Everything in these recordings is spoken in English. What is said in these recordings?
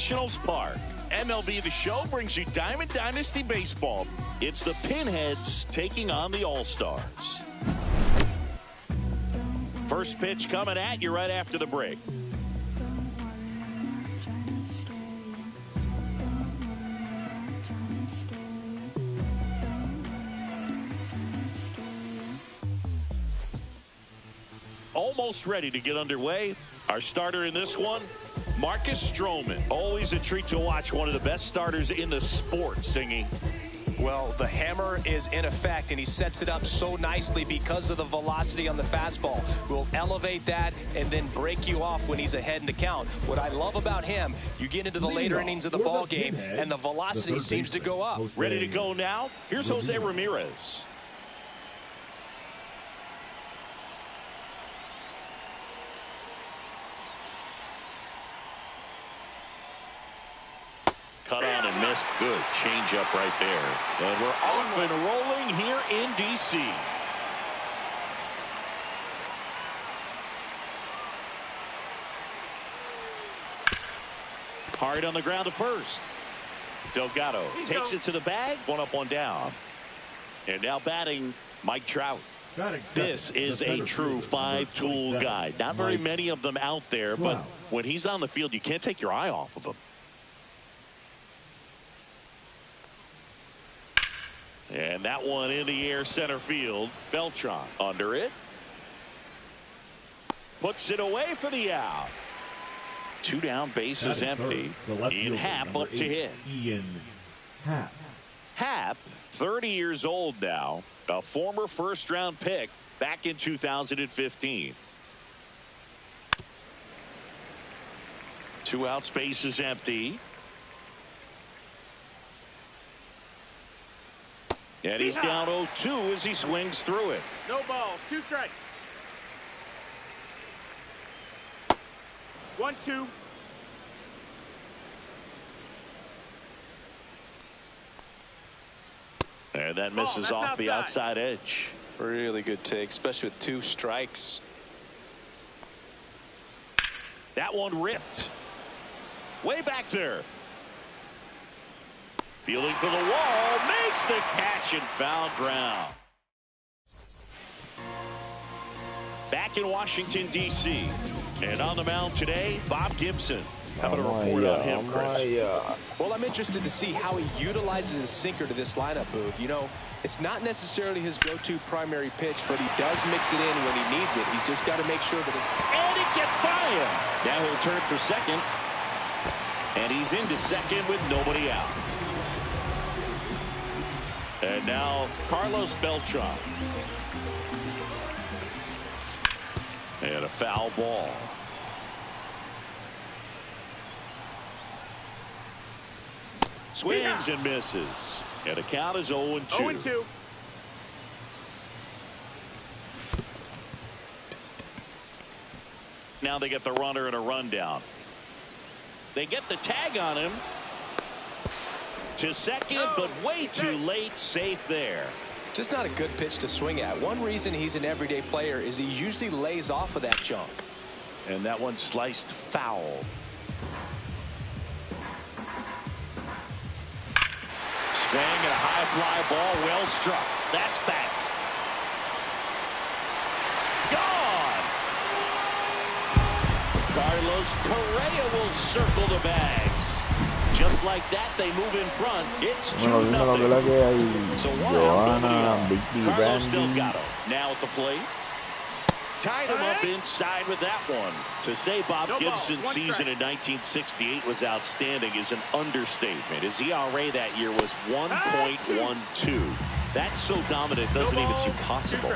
Nationals Park. MLB The Show brings you Diamond Dynasty Baseball. It's the Pinheads taking on the All-Stars. First pitch coming at you right after the break. Almost ready to get underway. Our starter in this one, Marcus Stroman. Always a treat to watch one of the best starters in the sport, Singy. Well, the hammer is in effect, and he sets it up so nicely because of the velocity on the fastball. Will elevate that and then break you off when he's ahead in the count. What I love about him, you get into the later innings of the ball game, and the velocity seems to go up. Ready to go now? Here's Jose Ramirez. Cut on and missed. Good changeup right there. And we're off and rolling here in D.C. Hard on the ground to first. Delgado takes it to the bag. One up, one down. And now batting, Mike Trout. This is a true five-tool guy. Not very many of them out there, but when he's on the field, you can't take your eye off of him. And that one in the air center field. Beltran under it. Puts it away for the out. Two down, bases empty. Ian Happ up to hit. Ian Happ. Happ, 30 years old now. A former first-round pick back in 2015. Two outs, bases empty. And he's down 0-2 as he swings through it. No balls, 2 strikes. 1-2. And that misses off the outside edge. Really good take, especially with 2 strikes. That one ripped. Way back there. Fielding for the wall, makes the catch and foul ground. Back in Washington, D.C. And on the mound today, Bob Gibson. How about a report on him, Chris? Well, I'm interested to see how he utilizes his sinker to this lineup, Boog. You know, it's not necessarily his go-to primary pitch, but he does mix it in when he needs it. He's just got to make sure that And it gets by him. Now he'll turn for second. And he's into second with nobody out. And now Carlos Beltran. And a foul ball. Swings and misses. And the count is 0-2. 0-2. Now they get the runner and a rundown. They get the tag on him. To second, but way too late. Safe there. just not a good pitch to swing at. One reason he's an everyday player is he usually lays off of that chunk. And that one sliced foul. Swing and a high fly ball, well struck. That's back. Gone. Carlos Correa will circle the bags. Just like that, they move in front. It's 2-0. So one out, nobody out. Carlos Delgado now at the plate. Tied him up inside with that one. To say Bob Gibson's season in 1968 was outstanding is an understatement. His ERA that year was 1.12. That's so dominant, doesn't even seem possible.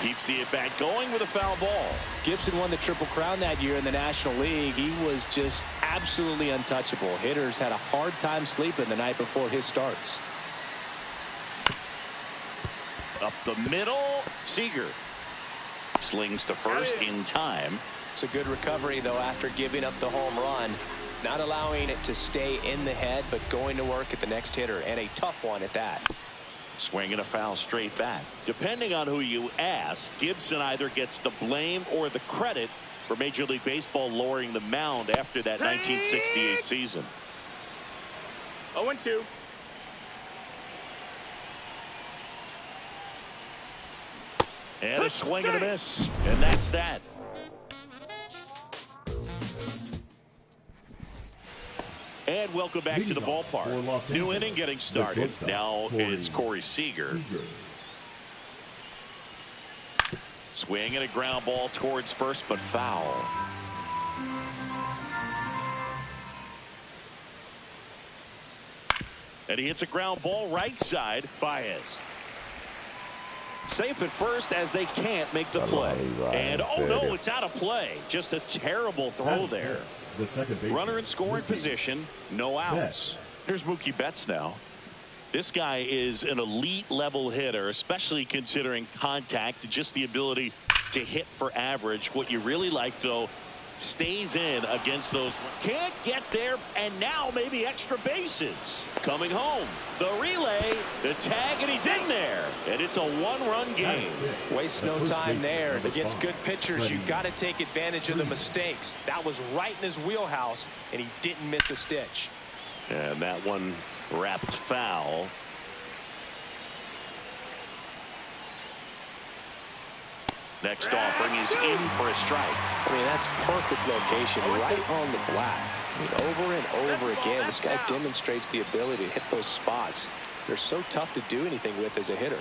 Keeps the at-bat going with a foul ball. Gibson won the Triple Crown that year in the National League. He was just absolutely untouchable. Hitters had a hard time sleeping the night before his starts. Up the middle, Seager slings to first in time. It's a good recovery, though, after giving up the home run. Not allowing it to stay in the head, but going to work at the next hitter, and a tough one at that. Swinging a foul straight back. Depending on who you ask, Gibson either gets the blame or the credit for Major League Baseball lowering the mound after that 1968 season. 0-2. And a swing and a miss. And that's that. And welcome back to the ballpark. New inning getting started. Now it's Corey Seager. Swing and a ground ball towards first, but foul. And he hits a ground ball right side. Baez. Safe at first as they can't make the play. And oh no, it's out of play. Just a terrible throw there. Runner in scoring position, no outs. Here's Mookie Betts now. This guy is an elite level hitter, especially considering contact and just the ability to hit for average. What you really like, though, stays in against those. Can't get there, and now maybe extra bases. Coming home, the relay, the tag, and he's in there. And it's a one-run game. Waste no time there. Against good pitchers, you've got to take advantage of the mistakes. That was right in his wheelhouse, and he didn't miss a stitch. And that one wrapped foul. Next offering is in for a strike. I mean, that's perfect location, right on the black. I mean, over and over again, this guy demonstrates the ability to hit those spots. They're so tough to do anything with as a hitter.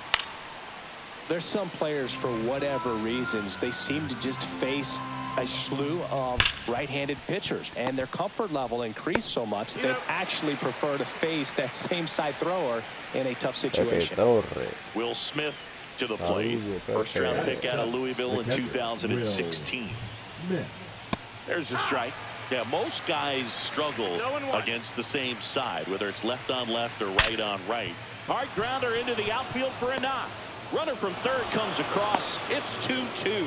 There's some players, for whatever reasons, they seem to just face a slew of right-handed pitchers, and their comfort level increased so much that they actually prefer to face that same side thrower in a tough situation. Will Smith to the plate. First round pick out of Louisville in 2016. There's a strike. Yeah, most guys struggle against the same side, whether it's left on left or right on right. Hard grounder into the outfield for a knock. Runner from third comes across. It's 2-2.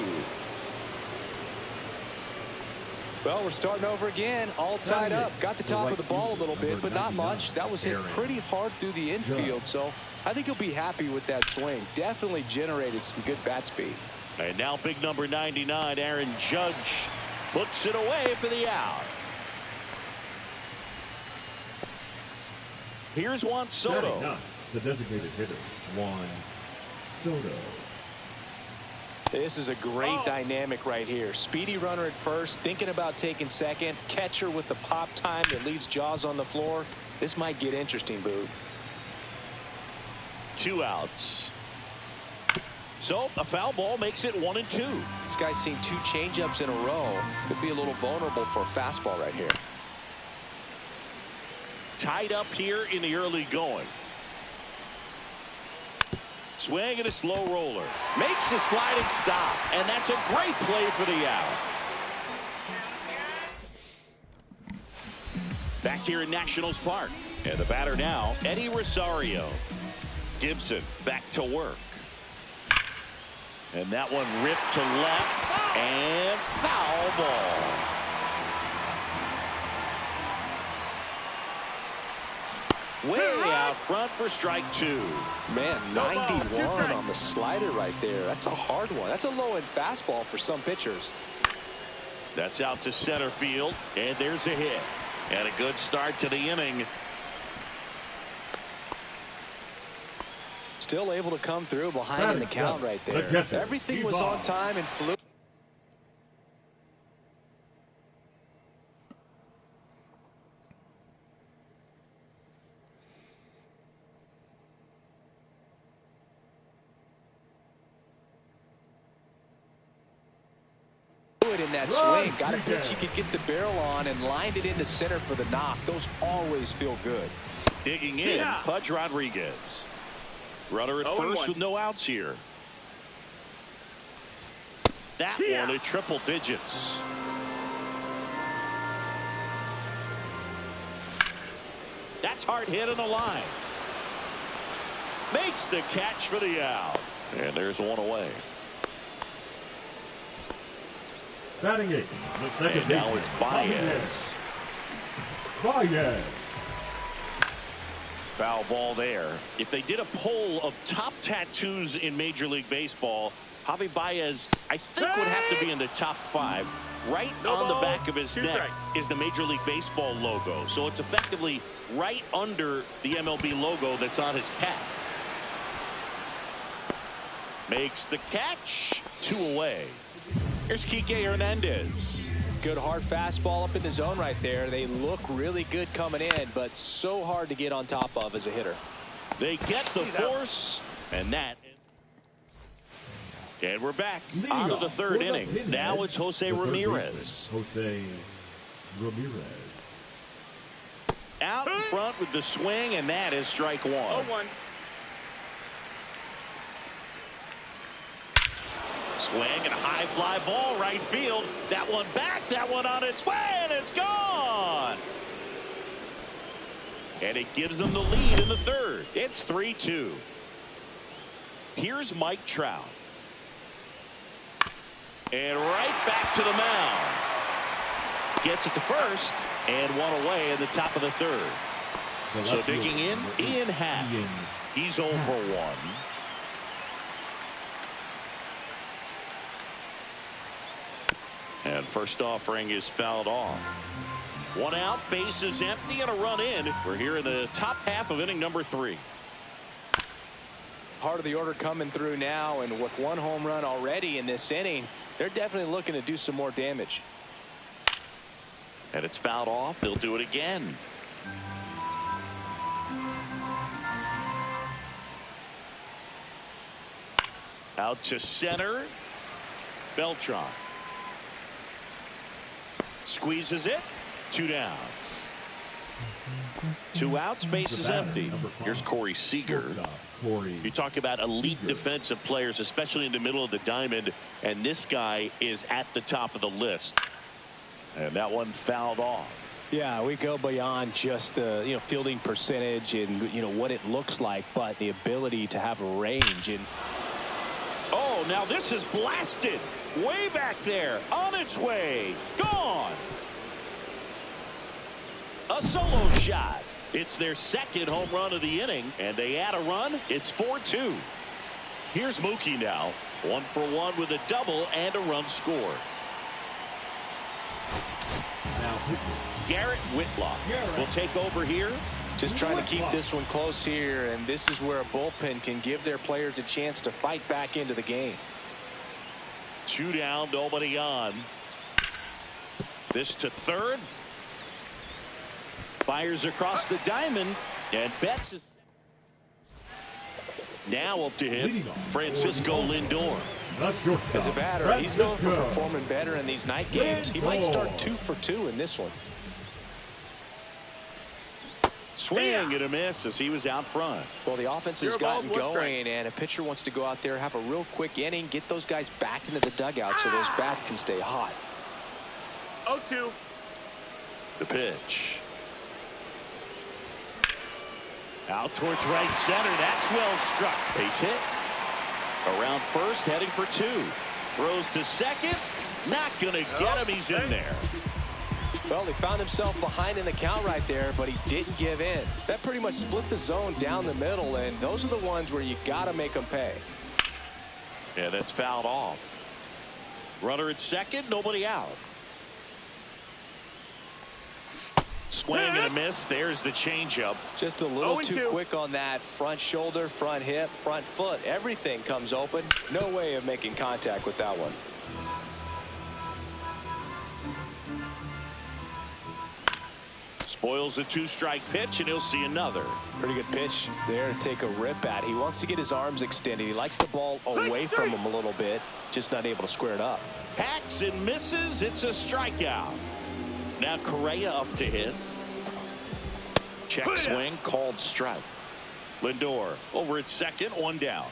Well, we're starting over again, all tied up. Got the top of the ball a little bit, but not much. That was hit pretty hard through the infield, so I think he'll be happy with that swing. Definitely generated some good bat speed. And now big number 99, Aaron Judge, puts it away for the out. Here's Juan Soto. The designated hitter, Juan Soto. This is a great dynamic right here. Speedy runner at first, thinking about taking second. Catcher with the pop time that leaves Jaws on the floor. This might get interesting, Boo. 2 outs. So a foul ball makes it 1-2. This guy's seen 2 changeups in a row. Could be a little vulnerable for a fastball right here. Tied up here in the early going. Swing and a slow roller. Makes a sliding stop. And that's a great play for the out. Back here in Nationals Park. And the batter now, Eddie Rosario. Gibson back to work. And that one ripped to left. And foul ball. Way out front for strike 2. Man, 91 on the slider right there. That's a hard one. That's a low-end fastball for some pitchers. That's out to center field. And there's a hit. And a good start to the inning. Still able to come through behind in the count right there. Everything was on time and flew. In that swing, got a pitch he could get the barrel on and lined it into center for the knock. Those always feel good. Digging in, Pudge Rodriguez. Runner at first with no outs here. That one at triple digits. That's hard hit on the line. Makes the catch for the out. And there's one away. Batting eight, the second and now it's Baez. Baez. Foul ball there. If they did a poll of top tattoos in Major League Baseball, Javi Baez, I think, would have to be in the top 5. Right on the back of his neck is the Major League Baseball logo. So it's effectively right under the MLB logo that's on his cap. Makes the catch. 2 away. Here's Kike Hernandez. Good hard fastball up in the zone right there. They look really good coming in, but so hard to get on top of as a hitter. They get the force, and that. And we're back out of the 3rd inning. Now it's Jose Ramirez. Jose Ramirez. Out in front with the swing, and that is strike 1. 0-1. Swing and a high fly ball right field. That one back, that one on its way, and it's gone. And it gives them the lead in the 3rd. It's 3-2. Here's Mike Trout. And right back to the mound. Gets it to first, and 1 away in the top of the 3rd. So digging in, Ian Happ. He's 0 for 1. And first offering is fouled off. 1 out, bases empty, and a run in. We're here in the top half of inning number 3. Part of the order coming through now, and with 1 home run already in this inning, they're definitely looking to do some more damage. And it's fouled off. They'll do it again. Out to center. Beltran. Squeezes it. 2 down. 2 outs. Base is empty. Here's Corey Seager. You talk about elite defensive players, especially in the middle of the diamond, and this guy is at the top of the list. And that one fouled off. Yeah, we go beyond just the fielding percentage and what it looks like, but the ability to have range. And oh, now this is blasted way back there, on its way, gone. A solo shot. It's their 2nd home run of the inning, and they add a run. It's 4-2. Here's Mookie now, 1 for 1 with a double and a run scored. Garrett Whitlock will take over here. Just trying to keep this one close here, and this is where a bullpen can give their players a chance to fight back into the game. 2 down, nobody on. This to 3rd. Fires across the diamond, and Betts is now up to him. Francisco Lindor. As a batter, he's known for performing better in these night games. He might start 2 for 2 in this one. Swing and a miss as he was out front. Well, the offense has gotten going, and a pitcher wants to go out there, have a real quick inning, get those guys back into the dugout so those bats can stay hot. 0-2. The pitch. Out towards right center. That's well struck. Base hit. Around first, heading for 2. Throws to second. Not going to get him. He's in there. Well, he found himself behind in the count right there, but he didn't give in. That pretty much split the zone down the middle, and those are the ones where you got to make them pay. Yeah, that's fouled off. Runner at second, nobody out. Swing and a miss. There's the changeup. Just a little too quick on that front shoulder, front hip, front foot. Everything comes open. No way of making contact with that one. Spoils a 2-strike pitch, and he'll see another. Pretty good pitch there to take a rip at. He wants to get his arms extended. He likes the ball away from him a little bit, just not able to square it up. Hacks and misses. It's a strikeout. Now Correa up to hit. Check swing, called strike. Lindor over at second, 1 down.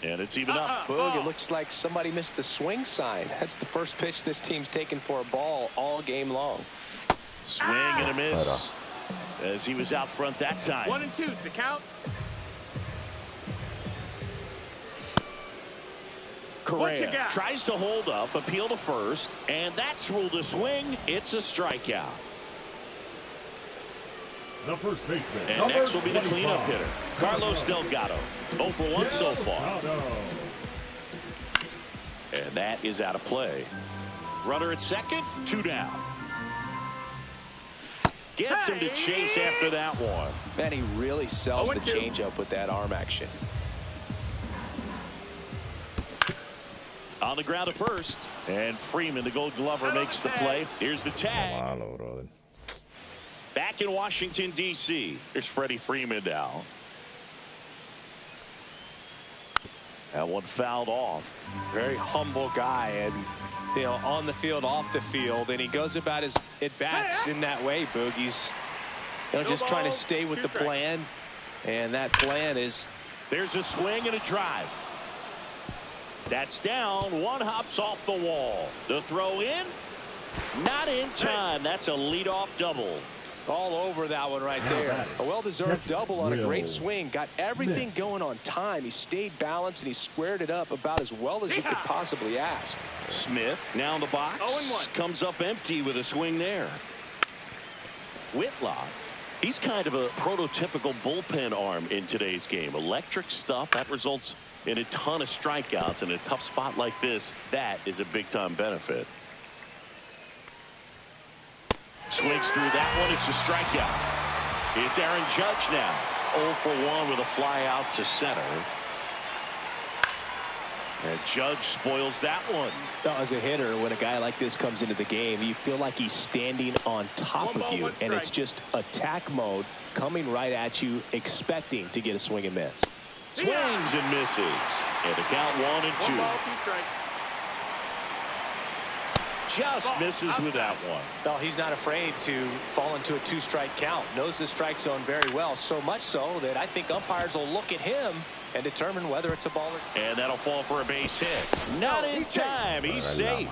And it's even up. Boog, it looks like somebody missed the swing sign. That's the first pitch this team's taken for a ball all game long. Swing and a miss as he was out front that time. 1 and 2's the count. Correa tries to hold up, appeal to first, and that's ruled a swing. It's a strikeout. The first baseman. And next will be the cleanup hitter, Carlos Delgado. 0 for 1 so far. And that is out of play. Runner at second, 2 down. Gets him to chase after that one. Man, he really sells the changeup with that arm action. On the ground at first. And Freeman, the Gold Glover, makes the play. Here's the tag. Back in Washington, D.C. Here's Freddie Freeman now. That one fouled off. Very humble guy, and you know, on the field, off the field, and he goes about his at-bats in that way, Boogie's, you know, just trying to stay with the plan, and that plan is... There's a swing and a drive. That's down. One hops off the wall. The throw in, not in time. That's a leadoff double. All over that one right there. A well-deserved double on a great swing. Got everything going on time. He stayed balanced, and he squared it up about as well as you could possibly ask. Smith now in the box. 0-1. Comes up empty with a swing there. Whitlock. He's kind of a prototypical bullpen arm in today's game. Electric stuff that results in a ton of strikeouts. In a tough spot like this, that is a big-time benefit. Swings through that one. It's a strikeout. It's Aaron Judge now. 0 for 1 with a fly out to center. And Judge spoils that one. Now, as a hitter, when a guy like this comes into the game, you feel like he's standing on top of you, and it's just attack mode coming right at you, expecting to get a swing and miss. Swings and misses. And the count 1 and 2. Just misses with that one. No, he's not afraid to fall into a 2-strike count. Knows the strike zone very well, so much so that I think umpires will look at him and determine whether it's a ball or... And that'll fall for a base hit. Not in time. He's safe.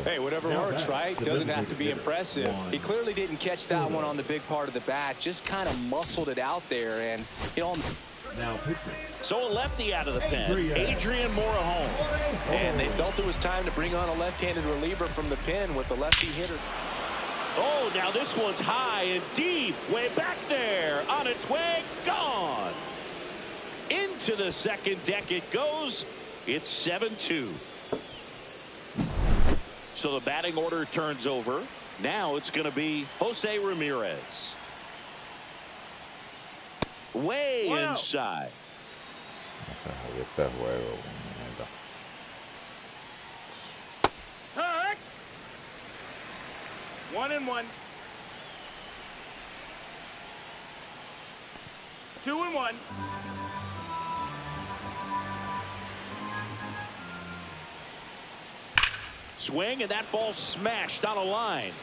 Hey, whatever works, right? Doesn't have to be impressive. He clearly didn't catch that one on the big part of the bat. Just kind of muscled it out there, and you know. Now pitching. So a lefty out of the pen, Adrian Morejon. And they felt it was time to bring on a left-handed reliever from the pen with the lefty hitter. Oh, now this one's high and deep, way back there, on its way, gone. Into the second deck it goes. It's 7-2. So the batting order turns over. Now it's going to be Jose Ramirez. Way inside. Alright. 1-1. 2-1. Swing, and that ball smashed on a line.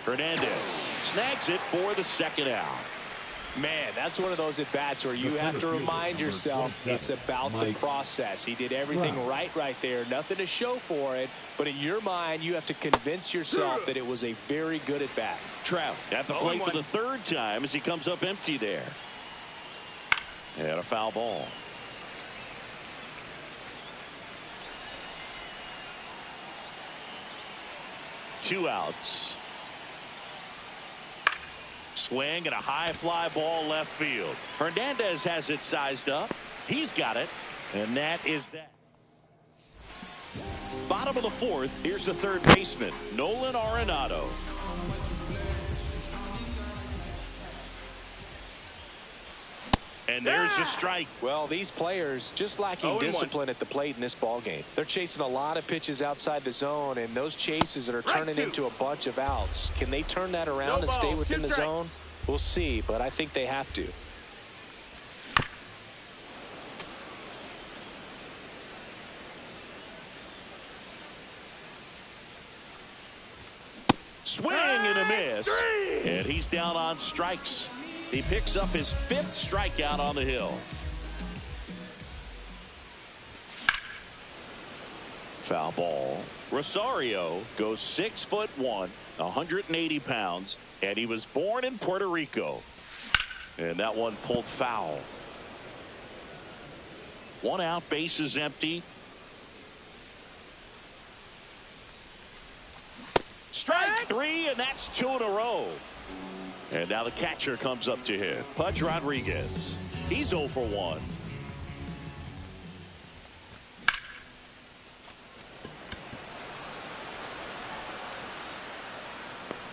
Hernandez snags it for the second out. Man, that's one of those at-bats where you have to remind yourself it's about the process. He did everything right there. Nothing to show for it, but in your mind, you have to convince yourself that it was a very good at-bat. Trout at the plate for the third time as he comes up empty there. And a foul ball. Two outs. Swing and a high fly ball left field. Hernandez has it sized up. He's got it. And that is that. Bottom of the fourth. Here's the third baseman, Nolan Arenado. And there's a strike. Well, these players just lacking discipline at the plate in this ball game. They're chasing a lot of pitches outside the zone, and those chases are turning into a bunch of outs. Can they turn that around and stay within the zone? We'll see, but I think they have to. Swing and a miss. And he's down on strikes. He picks up his 5th strikeout on the hill. Foul ball. Rosario goes 6'1", 180 pounds, and he was born in Puerto Rico. And that one pulled foul. 1 out, base is empty. Strike 3, and that's 2 in a row. And now the catcher comes up to him, Pudge Rodriguez. He's 0 for 1.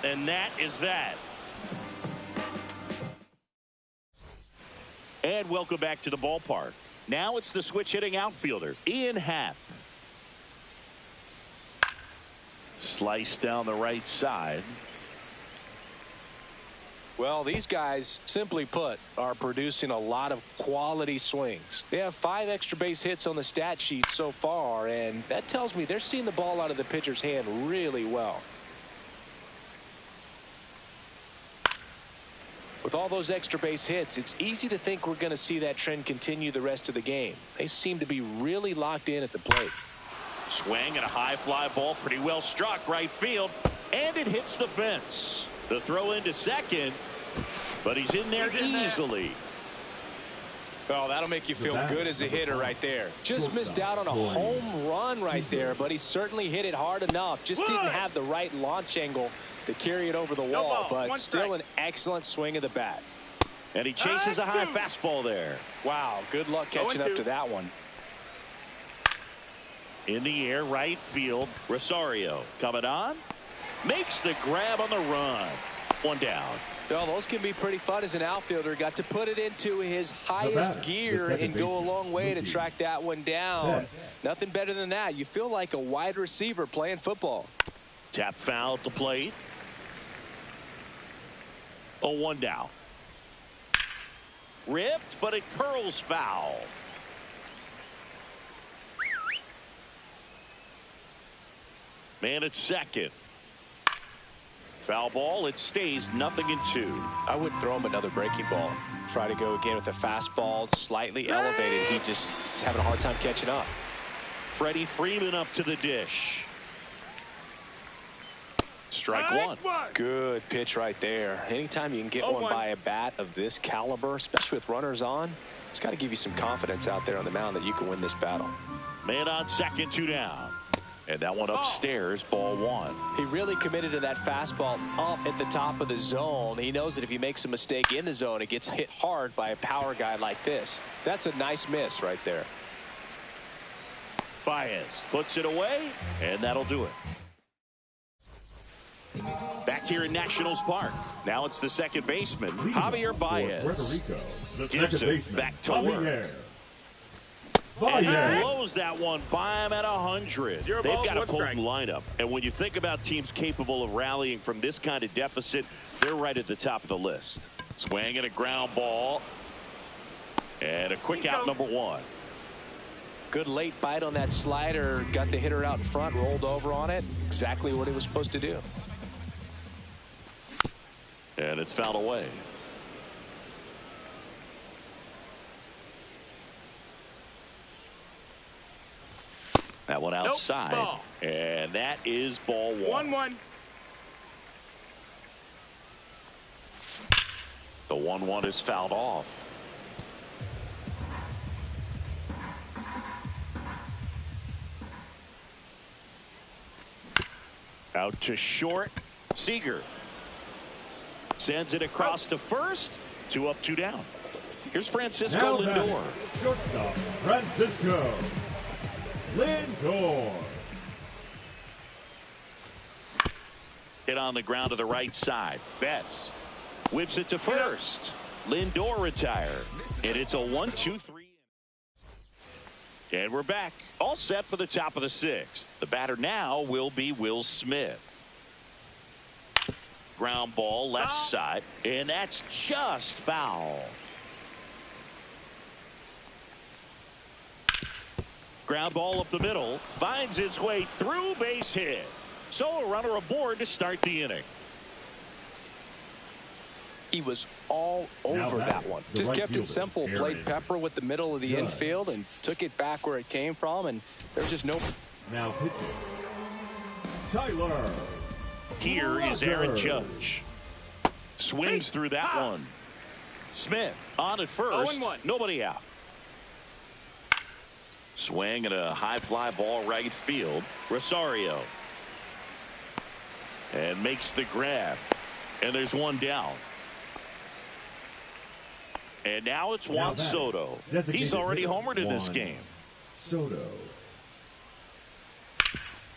And that is that. And welcome back to the ballpark. Now it's the switch hitting outfielder, Ian Happ. Slice down the right side. Well, these guys, simply put, are producing a lot of quality swings. They have 5 extra base hits on the stat sheet so far, and that tells me they're seeing the ball out of the pitcher's hand really well. With all those extra base hits, it's easy to think we're going to see that trend continue the rest of the game. They seem to be really locked in at the plate. Swing and a high fly ball, pretty well struck right field, and it hits the fence. The throw into second, but he's in there easily. Oh, that'll make you feel good as a hitter right there. Just missed out on a home run right there, but he certainly hit it hard enough. Just didn't have the right launch angle to carry it over the wall, but still an excellent swing of the bat. And he chases a high fastball there. Wow, good luck catching up to that one. In the air, right field. Rosario coming on. Makes the grab on the run. One down. Well, those can be pretty fun as an outfielder. Got to put it into his highest gear and go a long way to track that one down. Nothing better than that. You feel like a wide receiver playing football. Tap foul at the plate. 0-1 down. Ripped, but it curls foul. Man at second. Foul ball. It stays 0-2. I would throw him another breaking ball. Try to go again with the fastball slightly elevated. He just is having a hard time catching up. Freddie Freeman up to the dish. Strike one. Good pitch right there. Anytime you can get one by a bat of this caliber, especially with runners on, it's got to give you some confidence out there on the mound that you can win this battle. Man on second, 2 down. And that one upstairs, ball 1. He really committed to that fastball up at the top of the zone. He knows that if he makes a mistake in the zone, it gets hit hard by a power guy like this. That's a nice miss right there. Baez puts it away, and that'll do it. Back here in Nationals Park. Now it's the second baseman, Javier Baez. Gives it back to work. And he blows that one by him at 100. They've got a potent lineup. And when you think about teams capable of rallying from this kind of deficit, they're right at the top of the list. Swing and a ground ball. And a quick out, number 1. Good late bite on that slider. Got the hitter out in front, rolled over on it. Exactly what he was supposed to do. And it's fouled away. That one outside. And that is ball 1. 1-1. The 1-1 is fouled off. Out to short. Seager sends it across to first. 2 up, 2 down. Here's Francisco Lindor. Shortstop Francisco Lindor. Hit on the ground to the right side. Betts whips it to first. Lindor retired. And it's a 1-2-3. And we're back. All set for the top of the 6th. The batter now will be Will Smith. Ground ball left side. And that's just foul. Ground ball up the middle. Finds its way through, base hit. So a runner aboard to start the inning. He was all over that one. Just kept it simple. Played pepper with the middle of the infield and took it back where it came from. And there's just no. Now pitching, Tyler. Here is Aaron Judge. Swings through that one. Smith on at first. 0-1. Nobody out. Swing and a high fly ball right field. Rosario. And makes the grab. And there's one down. And now it's Juan Soto. He's already homered in this game. Soto.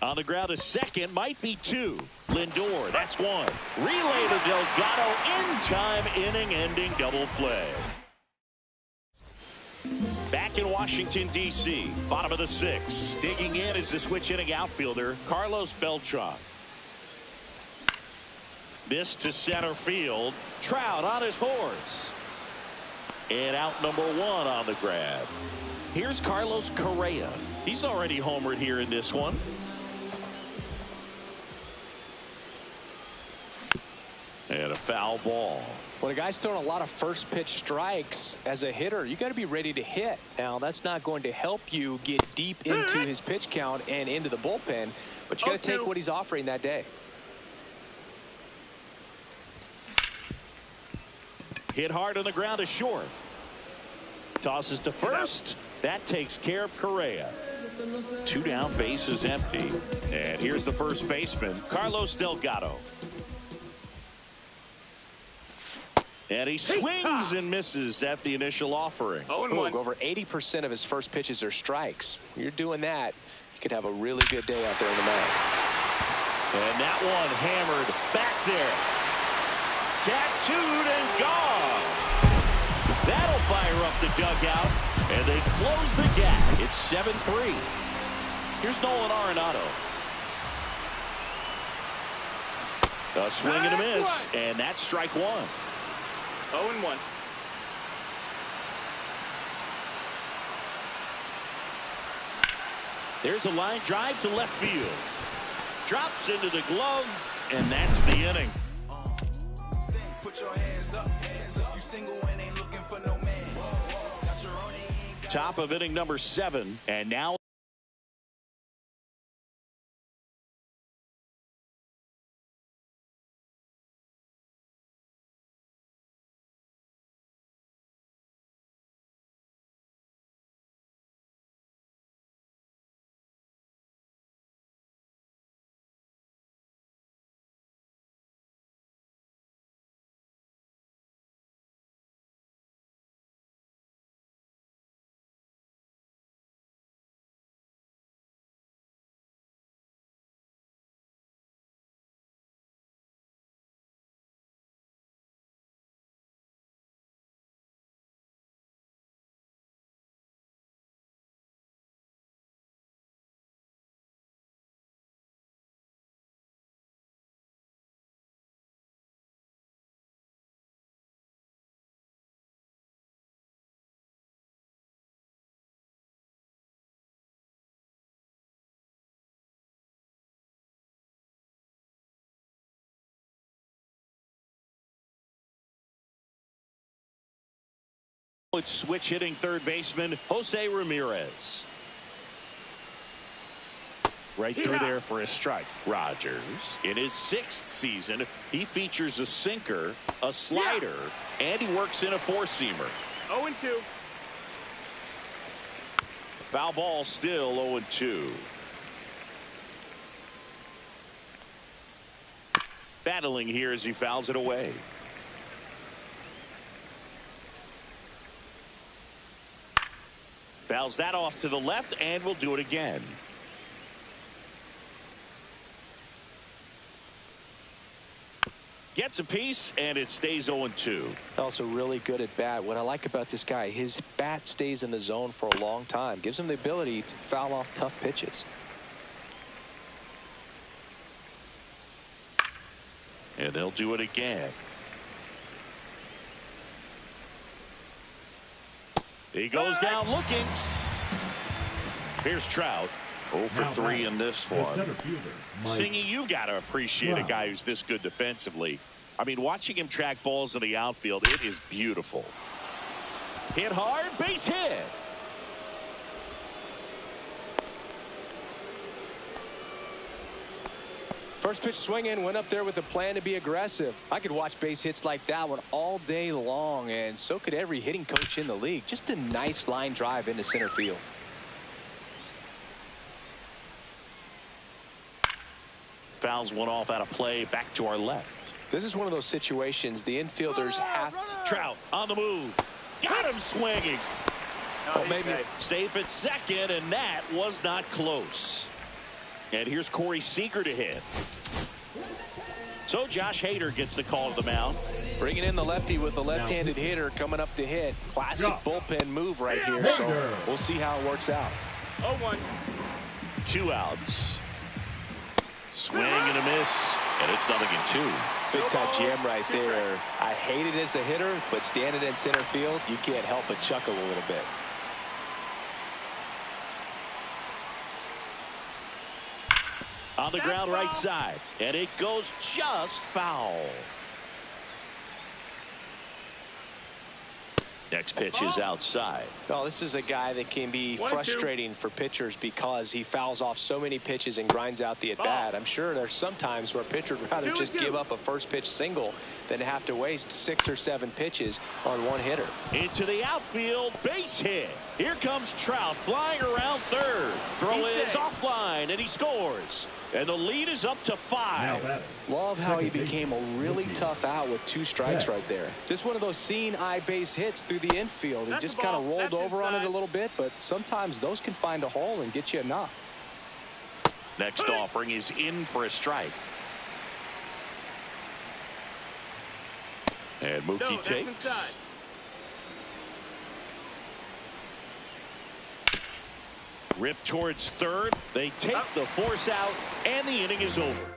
On the ground, a second, might be two. Lindor, that's one. Relay to Delgado in time, inning-ending double play. Back in Washington, D.C., bottom of the sixth. Digging in is the switch inning outfielder, Carlos Beltran. This to center field. Trout on his horse. And out number one on the grab. Here's Carlos Correa. He's already homered here in this one. And a foul ball. When a guy's throwing a lot of first pitch strikes as a hitter, you got to be ready to hit. Now, that's not going to help you get deep into his pitch count and into the bullpen, but you got to take what he's offering that day. Hit hard on the ground to short. Tosses to first. That takes care of Correa. Two down, base is empty. And here's the first baseman, Carlos Delgado. And he swings and misses at the initial offering. Over 80% of his first pitches are strikes. You're doing that, you could have a really good day out there in the mound. And that one hammered back there. Tattooed and gone. That'll fire up the dugout, and they close the gap. It's 7-3. Here's Nolan Arenado. A swing and a miss, and that's strike one. 0-1. There's a line drive to left field. Drops into the glove, and that's the inning. Put your hands up, you single and ain't looking for no man. Got your own. Top of inning number 7, and now it's switch hitting third baseman Jose Ramirez. Right through there for a strike. Rogers, in his 6th season, he features a sinker, a slider, and he works in a four-seamer. 0-2. Foul ball, still 0-2. Battling here as he fouls it away. Fouls that off to the left, and will do it again. Gets a piece, and it stays 0-2. Also really good at bat. What I like about this guy, his bat stays in the zone for a long time. Gives him the ability to foul off tough pitches. And they'll do it again. He goes down looking. Here's Trout. 0 for 3 in this one. Singy, you got to appreciate a guy who's this good defensively. I mean, watching him track balls in the outfield, it is beautiful. Hit hard, base hit. First pitch swinging, went up there with a plan to be aggressive. I could watch base hits like that one all day long, and so could every hitting coach in the league. Just a nice line drive into center field. Fouls one off out of play, back to our left. This is one of those situations the infielders have to. Trout on the move. Got him swinging. Oh, maybe safe at second, and that was not close. And here's Corey Seager to hit. So Josh Hader gets the call to the mound. Bringing in the lefty with the left-handed hitter coming up to hit. Classic bullpen move right here. So we'll see how it works out. 0-1. 2 outs. Swing and a miss. And it's 0-2. Big time jam right there. I hate it as a hitter, but standing in center field, you can't help but chuckle a little bit. On the ground right side. And it goes just foul. Next pitch is outside. Well, this is a guy that can be frustrating for pitchers because he fouls off so many pitches and grinds out the at-bat. I'm sure there's some times where a pitcher would rather just give up a first pitch single than have to waste 6 or 7 pitches on one hitter. Into the outfield, base hit. Here comes Trout flying around third. Throw is offline, and he scores. And the lead is up to 5. Love how he became a really tough out with 2 strikes right there. Just one of those seeing eye base hits through the infield. He just kind of rolled over on it a little bit, but sometimes those can find a hole and get you a knock. Next offering is in for a strike. And Mookie takes. Rip towards third. They take the force out, and the inning is over.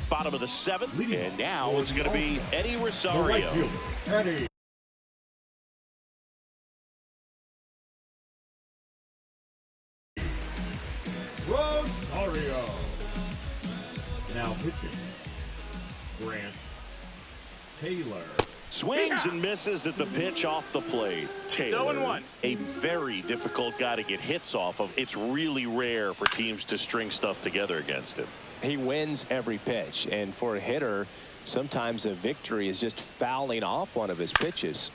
Bottom of the 7th, and now it's going to be Eddie Rosario. Eddie. Rosario. Now pitching. Grant Taylor. Swings and misses at the pitch off the plate. Taylor, 0-1. a very difficult guy to get hits off of. It's really rare for teams to string stuff together against him. He wins every pitch, and for a hitter, sometimes a victory is just fouling off one of his pitches.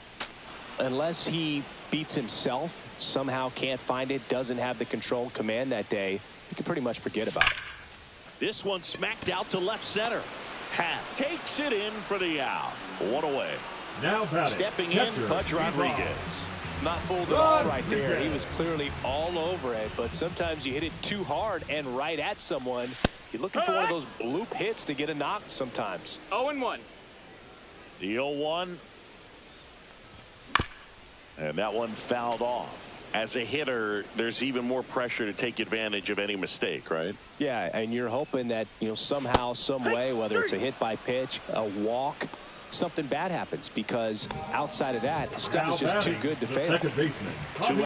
Unless he beats himself, somehow can't find it, doesn't have the control command that day, you can pretty much forget about it. This one smacked out to left center. Hat takes it in for the out. 1 away. Now batting. Stepping in, Pudge Rodriguez. Not fooled at all right there. He was clearly all over it, but sometimes you hit it too hard and right at someone. You're looking for one of those bloop hits to get a knock sometimes. 0-1. The 0-1. And that one fouled off. As a hitter, there's even more pressure to take advantage of any mistake, right? Yeah, and you're hoping that, somehow, some way, whether it's a hit by pitch, a walk, something bad happens, because outside of that, stuff is just too good to fail. Second baseman.